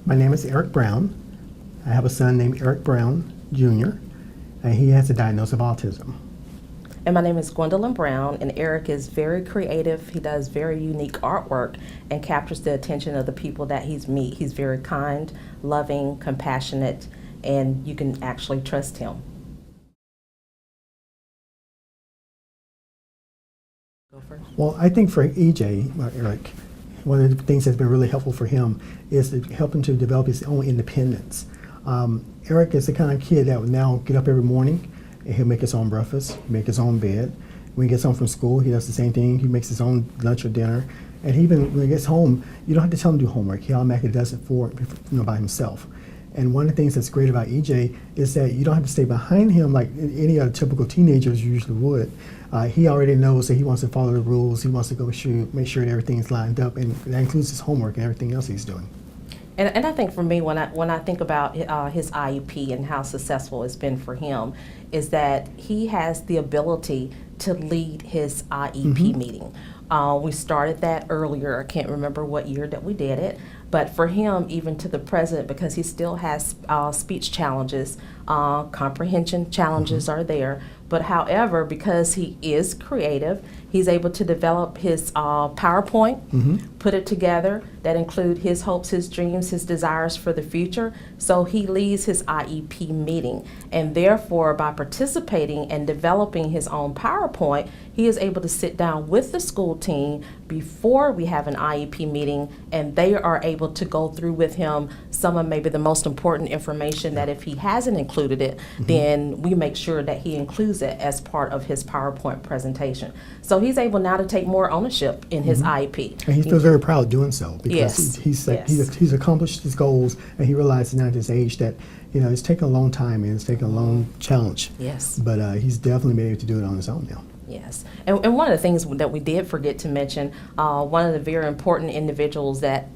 My name is Eric Brown. I have a son named Eric Brown Jr., and he has a diagnosis of autism. And my name is Gwendolyn Brown, and Eric is very creative. He does very unique artwork and captures the attention of the people that he's meet. He's very kind, loving, compassionate, and you can actually trust him. Go first. Well, I think for EJ, or Eric, one of the things that's been really helpful for him is to help him to develop his own independence. Eric is the kind of kid that would now get up every morning and he'll make his own breakfast, make his own bed. When he gets home from school, he does the same thing. He makes his own lunch or dinner. And even when he gets home, you don't have to tell him to do homework. He automatically does it by himself. And one of the things that's great about EJ is that you don't have to stay behind him like any other typical teenagers usually would. He already knows that he wants to follow the rules. He wants to go make sure that everything's lined up, and that includes his homework and everything else he's doing. And I think for me, when I think about his IEP and how successful it's been for him, is that he has the ability to lead his IEP meeting. We started that earlier. I can't remember what year that we did it, but for him, even to the present, because he still has speech challenges, comprehension challenges are there. But however, because he is creative, he's able to develop his PowerPoint, put it together, that include his hopes, his dreams, his desires for the future. So he leads his IEP meeting. And therefore, by participating and developing his own PowerPoint, he is able to sit down with the school team before we have an IEP meeting, and they are able to go through with him some of maybe the most important information that if he hasn't included it, then we make sure that he includes it as part of his PowerPoint presentation. So he's able now to take more ownership in his IEP. And he feels very proud doing so because Yes. he's accomplished his goals, and he realizes now at his age that it's taken a long time and it's taken a long challenge. Yes. But he's definitely been able to do it on his own now. Yes, and one of the things that we did forget to mention, one of the very important individuals that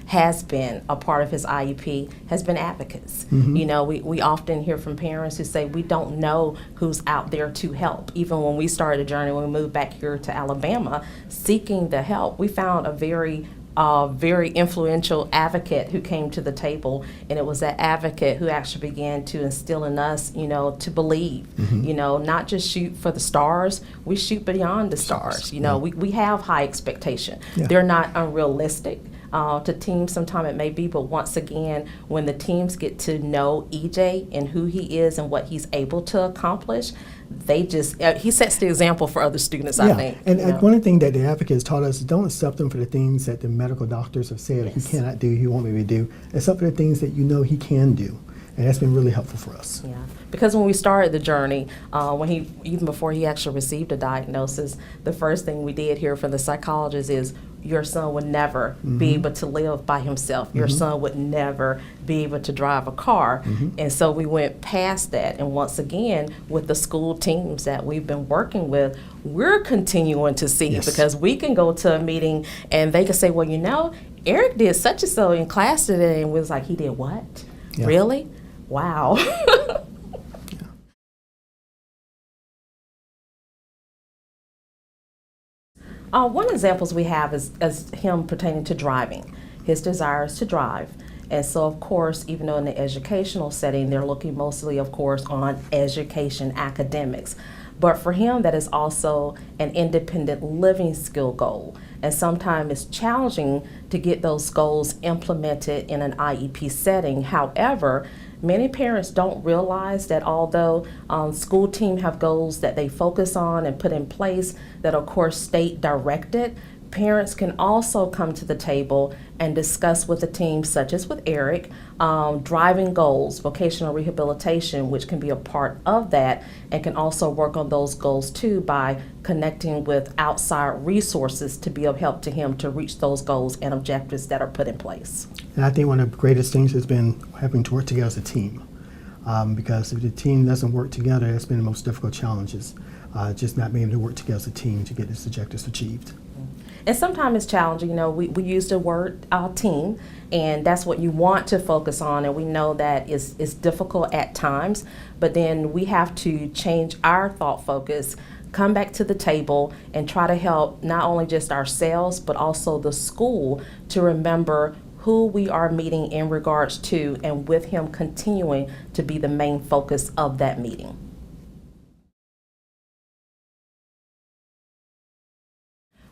has been a part of his IEP has been advocates. We often hear from parents who say we don't know who's out there to help. Even when we started the journey, when we moved back here to Alabama, seeking the help, we found a very influential advocate who came to the table, and it was that advocate who actually began to instill in us, to believe, not just shoot for the stars, we shoot beyond the stars. We have high expectation. Yeah. They're not unrealistic. To teams, sometimes it may be, but once again, when the teams get to know EJ and who he is and what he's able to accomplish, he sets the example for other students, I think. And one of the things that the advocates taught us is don't accept him for the things that the medical doctors have said he cannot do, he won't be able to do. Accept for the things that he can do. And that's been really helpful for us. Yeah, because when we started the journey, even before he actually received a diagnosis, the first thing we did hear from the psychologist is, your son would never be able to live by himself. Your son would never be able to drive a car. And so we went past that. And once again, with the school teams that we've been working with, we're continuing to see, because we can go to a meeting and they can say, well, Eric did such and so in class today. And we was like, he did what? Yeah. Really? Wow. One examples we have is him pertaining to driving, his desires to drive. And so, of course, even though in the educational setting, they're looking mostly, of course, on education, academics. But for him, that is also an independent living skill goal. And sometimes it's challenging to get those goals implemented in an IEP setting. However, many parents don't realize that although school team have goals that they focus on and put in place that of course state directed, parents can also come to the table and discuss with the team, such as with Eric, driving goals, vocational rehabilitation, which can be a part of that, and can also work on those goals too by connecting with outside resources to be of help to him to reach those goals and objectives that are put in place. And I think one of the greatest things has been having to work together as a team. Because if the team doesn't work together, that's been the most difficult challenges. Just not being able to work together as a team to get its objectives achieved. And sometimes it's challenging. We use the word team, and that's what you want to focus on, and we know that it's difficult at times, but then we have to change our thought focus, come back to the table, and try to help not only just ourselves, but also the school to remember who we are meeting in regards to, and with him continuing to be the main focus of that meeting.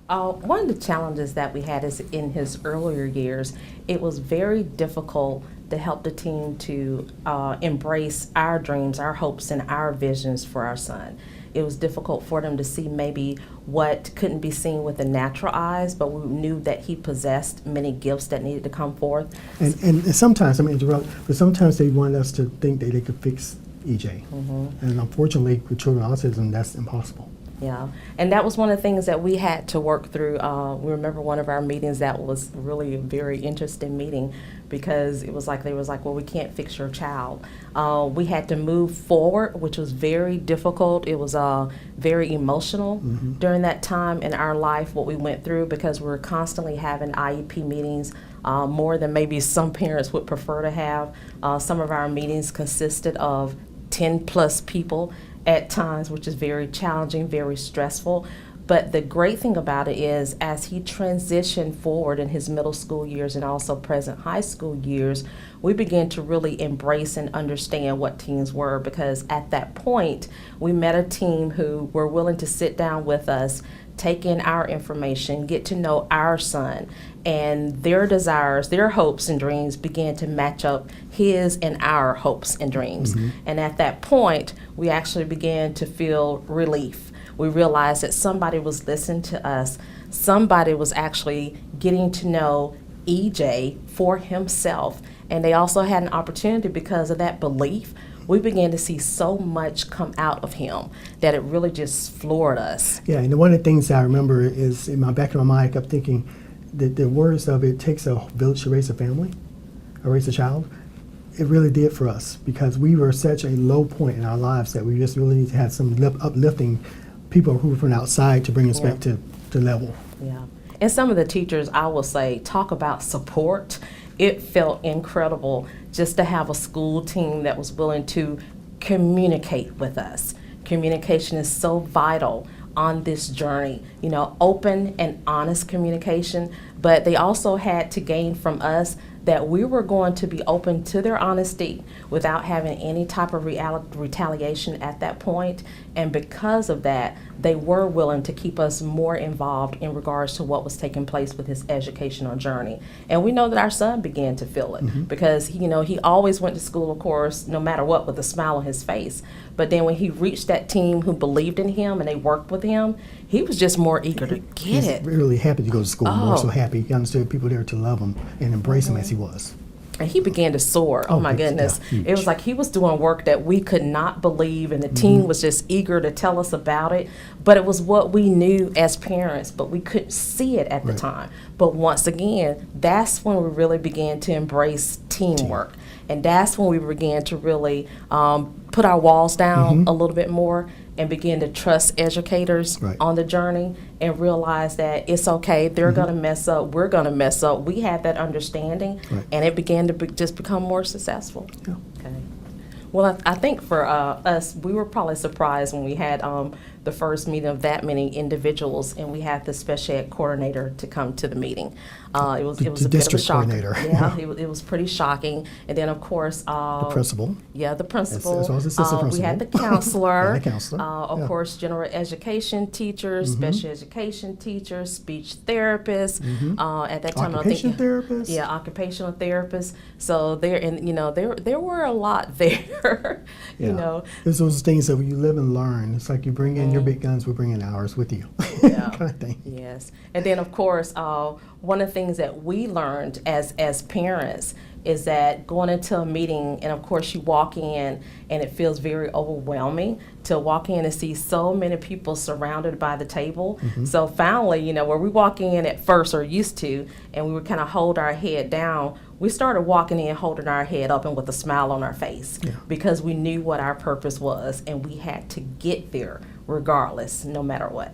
One of the challenges that we had is in his earlier years, it was very difficult to help the team to embrace our dreams, our hopes, and our visions for our son. It was difficult for them to see maybe what couldn't be seen with the natural eyes, but we knew that he possessed many gifts that needed to come forth. And sometimes, I mean, interrupt, but sometimes they want us to think that they could fix EJ. And unfortunately, with children with autism, that's impossible. Yeah, and that was one of the things that we had to work through. We remember one of our meetings that was really a very interesting meeting, because it was like they was like, well, we can't fix your child. We had to move forward, which was very difficult. It was very emotional during that time in our life, what we went through, because we were constantly having IEP meetings, more than maybe some parents would prefer to have. Some of our meetings consisted of 10 plus people at times, which is very challenging, very stressful. But the great thing about it is, as he transitioned forward in his middle school years and also present high school years, we began to really embrace and understand what teens were, because at that point, we met a team who were willing to sit down with us, take in our information, get to know our son, and their desires, their hopes and dreams began to match up his and our hopes and dreams. And at that point, we actually began to feel relief. We realized that somebody was listening to us. Somebody was actually getting to know EJ for himself. And they also had an opportunity, because of that belief, we began to see so much come out of him that it really just floored us. Yeah, and one of the things I remember is, in my back of my mind, I kept thinking that the words of "it takes a village to raise a family, or raise a child," it really did for us, because we were such a low point in our lives that we just really need to have some uplifting people who were from outside to bring us back to level. Yeah, and some of the teachers, I will say, talk about support. It felt incredible just to have a school team that was willing to communicate with us. Communication is so vital on this journey, you know, open and honest communication, but they also had to gain from us that we were going to be open to their honesty without having any type of retaliation at that point. And because of that, they were willing to keep us more involved in regards to what was taking place with his educational journey. And we know that our son began to feel it, because you know, he always went to school, of course, no matter what, with a smile on his face. But then when he reached that team who believed in him and they worked with him, he was just more eager to get it. He's really happy to go to school, more so happy. He understood people there to love him and embrace him as he was. And he began to soar. Oh my goodness. Yeah, it was like he was doing work that we could not believe, and the team was just eager to tell us about it. But it was what we knew as parents, but we couldn't see it at the time. But once again, that's when we really began to embrace teamwork. And that's when we began to really put our walls down a little bit more and begin to trust educators on the journey, and realize that it's okay. They're going to mess up. We're going to mess up. We had that understanding, and it began to just become more successful. Yeah. Okay. Well, I think for us, we were probably surprised when we had the first meeting of that many individuals, and we had the special ed coordinator to come to the meeting. It was a bit of a shock. Yeah, it was pretty shocking. And then, of course, the principal. Yeah, the principal. As well as the assistant principal. We had the counselor. And the counselor. Of course, general education teachers, special education teachers, speech therapists. At that time, occupational therapists. Yeah, occupational therapists. So there were a lot there. You know, it's those things that when you live and learn, it's like you bring in your big guns, we bring in ours with you. Yeah. Kind of thing. Yes, and then of course, one of the things that we learned as parents is that going into a meeting, and of course you walk in and it feels very overwhelming to walk in and see so many people surrounded by the table. So finally, you know, where we walk in at first, or used to, and we would kind of hold our head down, we started walking in holding our head up and with a smile on our face, because we knew what our purpose was, and we had to get there regardless, no matter what.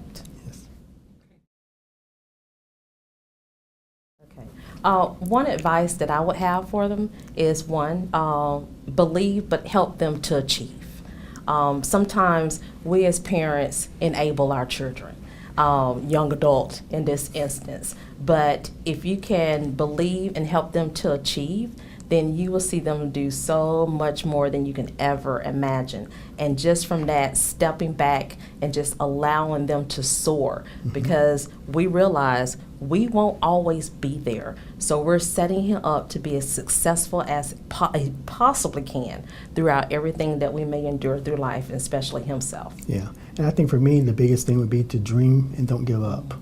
One advice that I would have for them is, one, believe but help them to achieve. Sometimes we as parents enable our children. young adult in this instance. But if you can believe and help them to achieve, then you will see them do so much more than you can ever imagine. And just from that, stepping back and just allowing them to soar, because we realize we won't always be there. So we're setting him up to be as successful as he possibly can throughout everything that we may endure through life, and especially himself. Yeah, and I think for me, the biggest thing would be to dream and don't give up.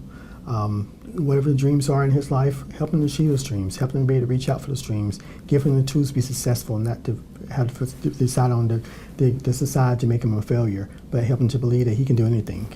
Whatever the dreams are in his life, help him to achieve those dreams, help him to be able to reach out for those dreams, give him the tools to be successful, not to have to decide on the society to make him a failure, but help him to believe that he can do anything.